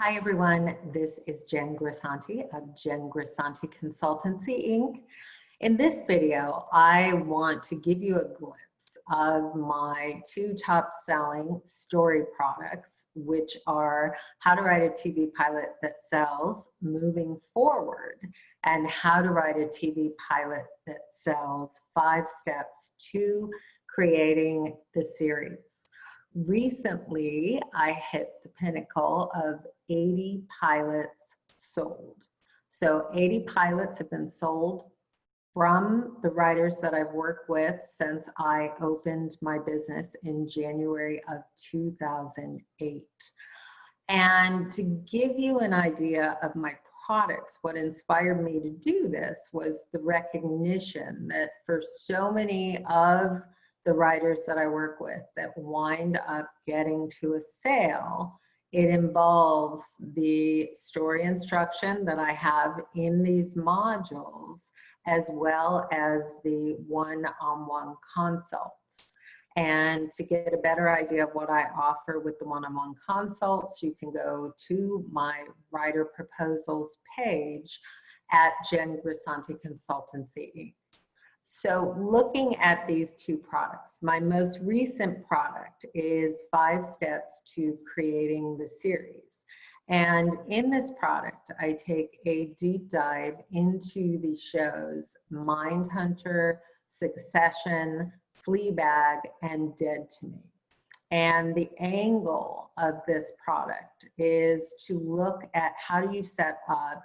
Hi everyone, this is Jen Grisanti of Jen Grisanti Consultancy Inc. In this video, I want to give you a glimpse of my two top selling story products, which are How to Write a TV Pilot That Sells Moving Forward and How to Write a TV Pilot That Sells 5 Steps to Creating the Series. Recently, I hit the pinnacle of 80 pilots sold. So 80 pilots have been sold from the writers that I've worked with since I opened my business in January of 2008. And to give you an idea of my products, what inspired me to do this was the recognition that for so many of the writers that I work with that wind up getting to a sale, it involves the story instruction that I have in these modules, as well as the one-on-one consults. And to get a better idea of what I offer with the one-on-one consults, you can go to my writer proposals page at Jen Grisanti Consultancy Inc. So looking at these two products, my most recent product is 5 Steps to Creating the Series. And in this product, I take a deep dive into the shows Mindhunter, Succession, Fleabag, and Dead to Me. And the angle of this product is to look at how do you set up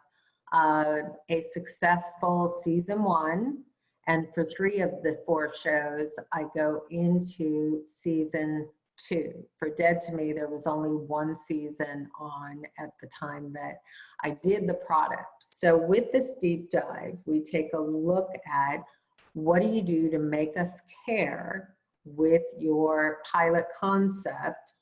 a successful season 1. And for 3 of the 4 shows, I go into season 2. For Dead to Me, there was only 1 season on at the time that I did the product. So with this deep dive, we take a look at what do you do to make us care with your pilot concept?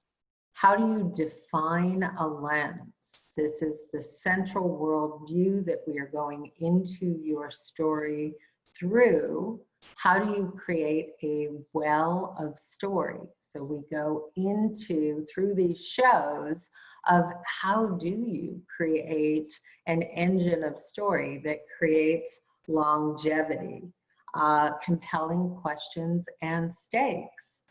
How do you define a lens? This is the central worldview that we are going into your story through. How do you create a well of story? So we go into, through these shows, of how do you create an engine of story that creates longevity, compelling questions and stakes.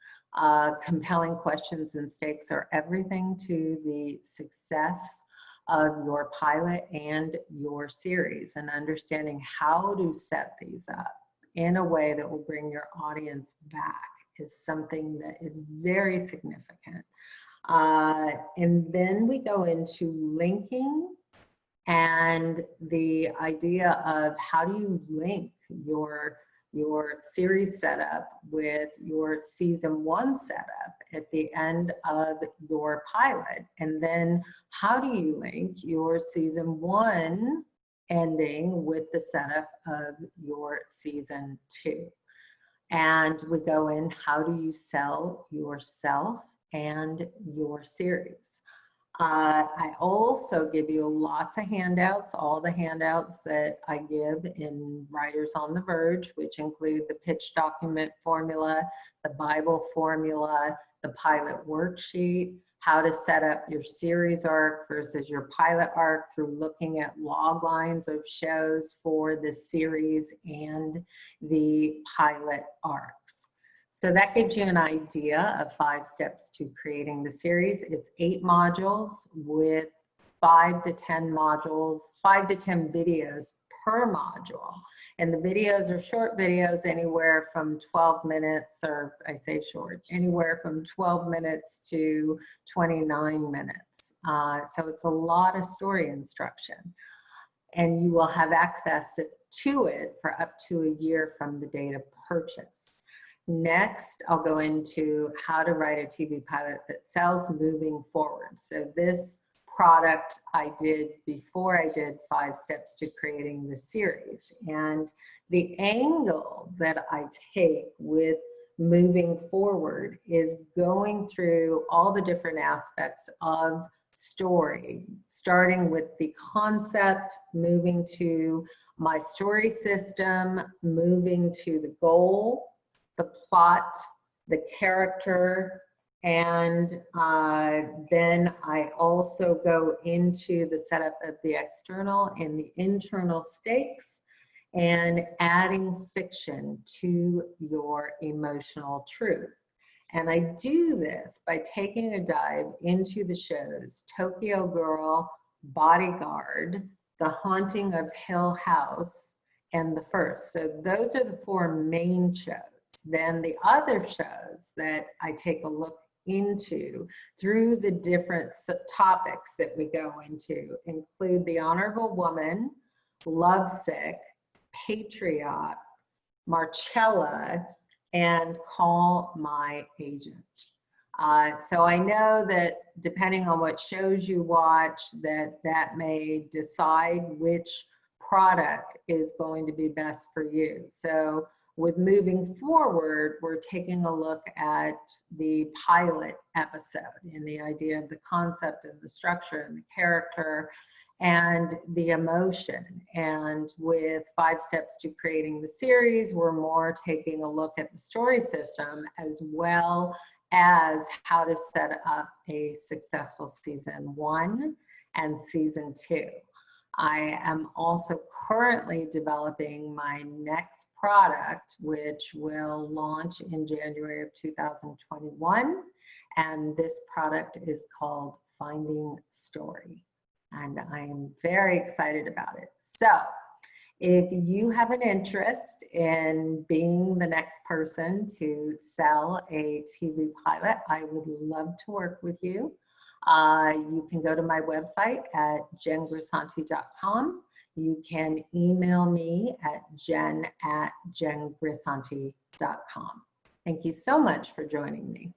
Compelling questions and stakes are everything to the success of your pilot and your series, and understanding how to set these up in a way that will bring your audience back is something that is very significant. And then we go into linking and the idea of how do you link your series setup with your season 1 setup at the end of your pilot, and then how do you link your season 1 ending with the setup of your season 2. And we go in, how do you sell yourself and your series? I also give you lots of handouts, all the handouts that I give in Writers on the Verge, which include the pitch document formula, the Bible formula, the pilot worksheet, how to set up your series arc versus your pilot arc through looking at log lines of shows for the series and the pilot arcs. So that gives you an idea of 5 steps to creating the series. It's 8 modules with 5 to 10 modules, 5 to 10 videos per module. And the videos are short videos, anywhere from 12 minutes, or I say short, anywhere from 12 minutes to 29 minutes. So it's a lot of story instruction. And you will have access to it for up to a year from the date of purchase. Next, I'll go into how to write a TV pilot that sells moving forward. So this product I did before I did 5 steps to creating the series. And the angle that I take with moving forward is going through all the different aspects of story, starting with the concept, moving to my story system, moving to the goal, the plot, the character, And then I also go into the setup of the external and the internal stakes and adding fiction to your emotional truth. And I do this by taking a dive into the shows Tokyo Girl, Bodyguard, The Haunting of Hill House, and The First. So those are the four main shows. Then the other shows that I take a look into through the different topics that we go into include The Honorable Woman, Lovesick, Patriot, Marcella, and Call My Agent. So I know that depending on what shows you watch, that may decide which product is going to be best for you. So with moving forward, we're taking a look at the pilot episode and the idea of the concept and the structure and the character and the emotion. And with 5 Steps to Creating the Series, we're more taking a look at the story system as well as how to set up a successful season 1 and season 2. I am also currently developing my next product, which will launch in January of 2021. And this product is called Finding Story. And I am very excited about it. So if you have an interest in being the next person to sell a TV pilot, I would love to work with you. You can go to my website at jengrisanti.com. You can email me at jen@jengrisanti.com. Thank you so much for joining me.